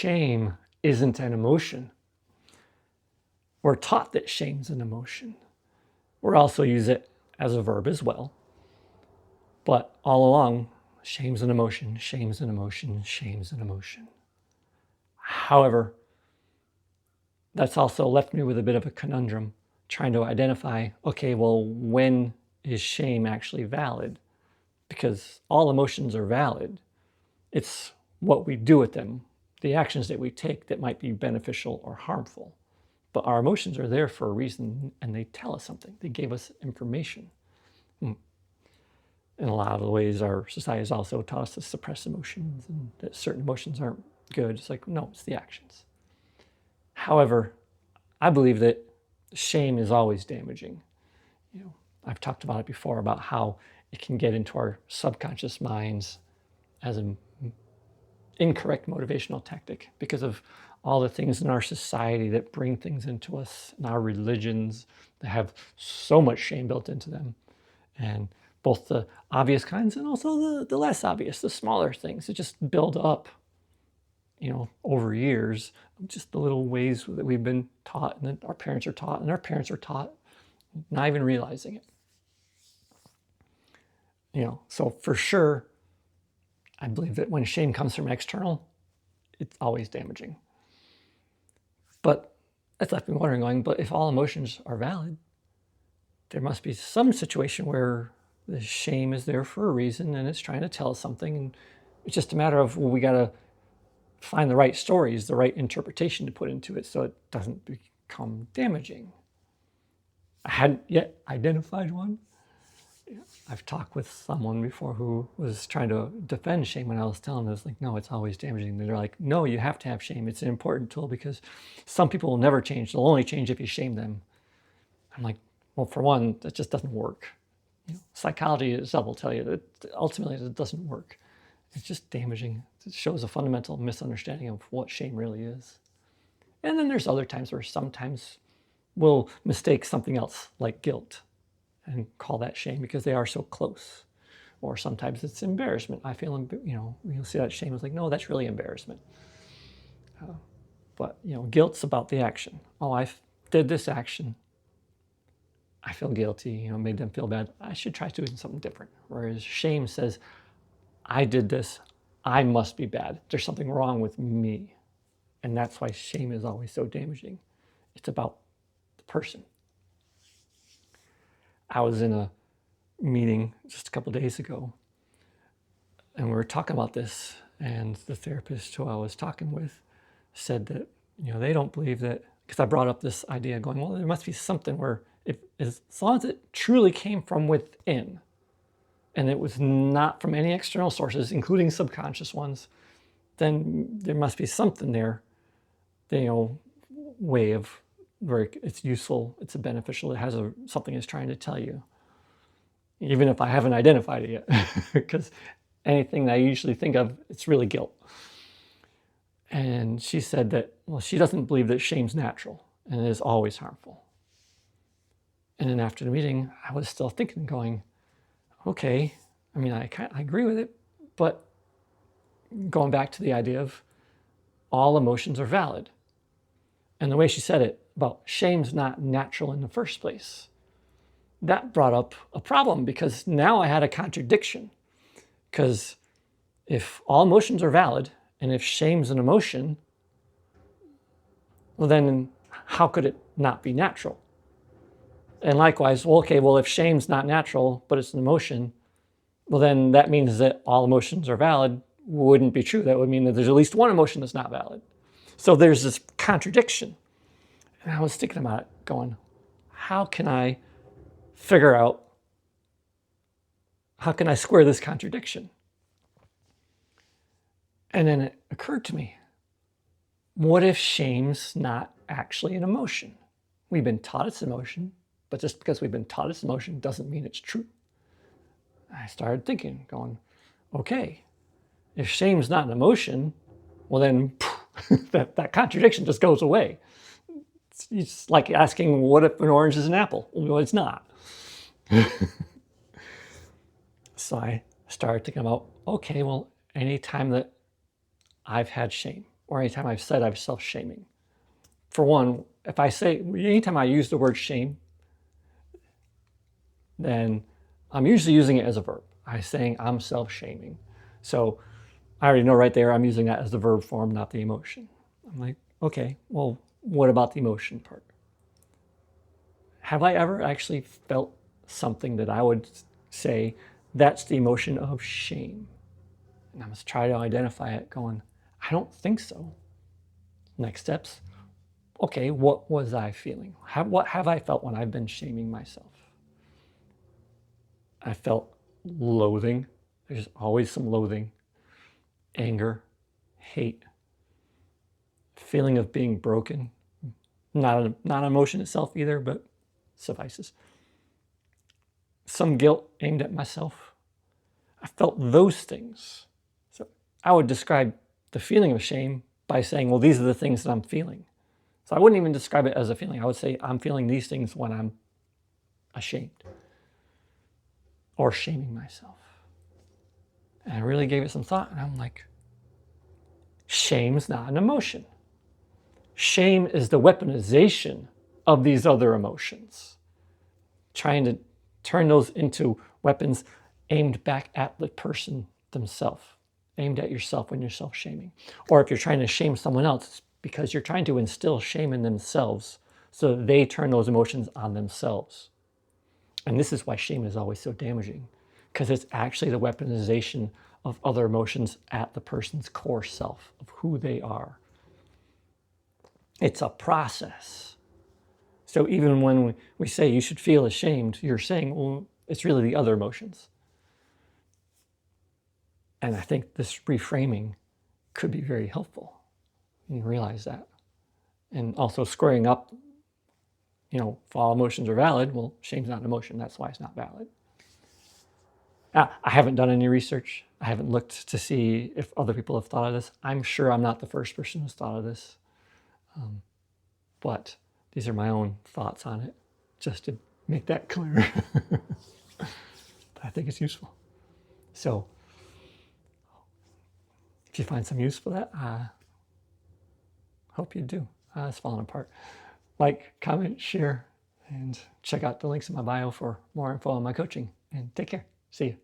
shame isn't an emotion. We're taught that shame's an emotion. We're also use it as a verb as well. But all along, shame's an emotion, shame's an emotion, shame's an emotion. However, that's also left me with a bit of a conundrum, trying to identify, okay, well, when is shame actually valid? Because all emotions are valid. It's what we do with them, the actions that we take that might be beneficial or harmful. But our emotions are there for a reason, and they tell us something. They gave us information. In a lot of the ways, our society has also taught us to suppress emotions and that certain emotions aren't good. It's like, no, it's the actions. However, I believe that shame is always damaging. I've talked about it before, about how it can get into our subconscious minds as an incorrect motivational tactic because of all the things in our society that bring things into us, and our religions that have so much shame built into them. And both the obvious kinds and also the less obvious, the smaller things that just build up, over years, just the little ways that we've been taught and that our parents are taught and our parents are taught, not even realizing it. So for sure, I believe that when shame comes from external, it's always damaging. But that's left me wondering, but if all emotions are valid, there must be some situation where the shame is there for a reason and it's trying to tell us something. And it's just a matter of, well, we got to find the right stories, the right interpretation to put into it so it doesn't become damaging. I hadn't yet identified one. I've talked with someone before who was trying to defend shame when I was telling them, like, no, it's always damaging. And they're like, no, you have to have shame. It's an important tool because some people will never change. They'll only change if you shame them. I'm like, well, for one, that just doesn't work. Psychology itself will tell you that ultimately it doesn't work. It's just damaging. It shows a fundamental misunderstanding of what shame really is. And then there's other times where sometimes we'll mistake something else like guilt and call that shame because they are so close. Or sometimes it's embarrassment. I feel, you'll see that shame is like, no, that's really embarrassment. But guilt's about the action. Oh, I did this action. I feel guilty, made them feel bad. I should try doing something different. Whereas shame says, I did this, I must be bad. There's something wrong with me. And that's why shame is always so damaging. It's about the person. I was in a meeting just a couple of days ago, and we were talking about this, and the therapist who I was talking with said that, they don't believe that, because I brought up this idea going, well, there must be something where as long as it truly came from within, and it was not from any external sources, including subconscious ones, then there must be something there, way of where it's useful, it's beneficial, it has something it's trying to tell you, even if I haven't identified it yet, because anything that I usually think of, it's really guilt. And she said that, well, she doesn't believe that shame's natural and it is always harmful. And then after the meeting, I was still thinking, going, okay, I agree with it, but going back to the idea of all emotions are valid. And the way she said it about shame's not natural in the first place, that brought up a problem because now I had a contradiction. Because if all emotions are valid and if shame's an emotion, well, then how could it not be natural? And likewise, if shame's not natural, but it's an emotion, well, then that means that all emotions are valid. Wouldn't be true. That would mean that there's at least one emotion that's not valid. So there's this contradiction. And I was thinking about it, going, how can I square this contradiction? And then it occurred to me, what if shame's not actually an emotion? We've been taught it's an emotion, but just because we've been taught it's an emotion doesn't mean it's true. I started thinking, going, okay, if shame's not an emotion, well then that contradiction just goes away. It's like asking, what if an orange is an apple? Well, it's not. So I started thinking about, okay, well, anytime that I've had shame, or anytime I've said I'm self-shaming. For one, if I say, anytime I use the word shame, then I'm usually using it as a verb. I'm saying I'm self-shaming. So I already know right there I'm using that as the verb form, not the emotion. I'm like, okay, well, what about the emotion part? Have I ever actually felt something that I would say that's the emotion of shame? And I must try to identify it going, I don't think so. Next steps, okay, what was I feeling? What have I felt when I've been shaming myself? I felt loathing. There's always some loathing, anger, hate, feeling of being broken. Not an emotion itself either, but suffices. Some guilt aimed at myself. I felt those things. So I would describe the feeling of shame by saying, well, these are the things that I'm feeling. So I wouldn't even describe it as a feeling. I would say I'm feeling these things when I'm ashamed or shaming myself. And I really gave it some thought, and I'm like, shame's not an emotion. Shame is the weaponization of these other emotions, trying to turn those into weapons aimed back at the person themselves, aimed at yourself when you're self-shaming. Or if you're trying to shame someone else, it's because you're trying to instill shame in themselves so that they turn those emotions on themselves. And this is why shame is always so damaging, because it's actually the weaponization of other emotions at the person's core self, of who they are. It's a process. So even when we say you should feel ashamed, you're saying, well, it's really the other emotions. And I think this reframing could be very helpful. You realize that. And also squaring up, if all emotions are valid, well, shame's not an emotion. That's why it's not valid. I haven't done any research. I haven't looked to see if other people have thought of this. I'm sure I'm not the first person who's thought of this. But these are my own thoughts on it, just to make that clear. But I think it's useful. So if you find some use for that, hope you do. It's falling apart. Like, comment, share, and check out the links in my bio for more info on my coaching. And take care. See you.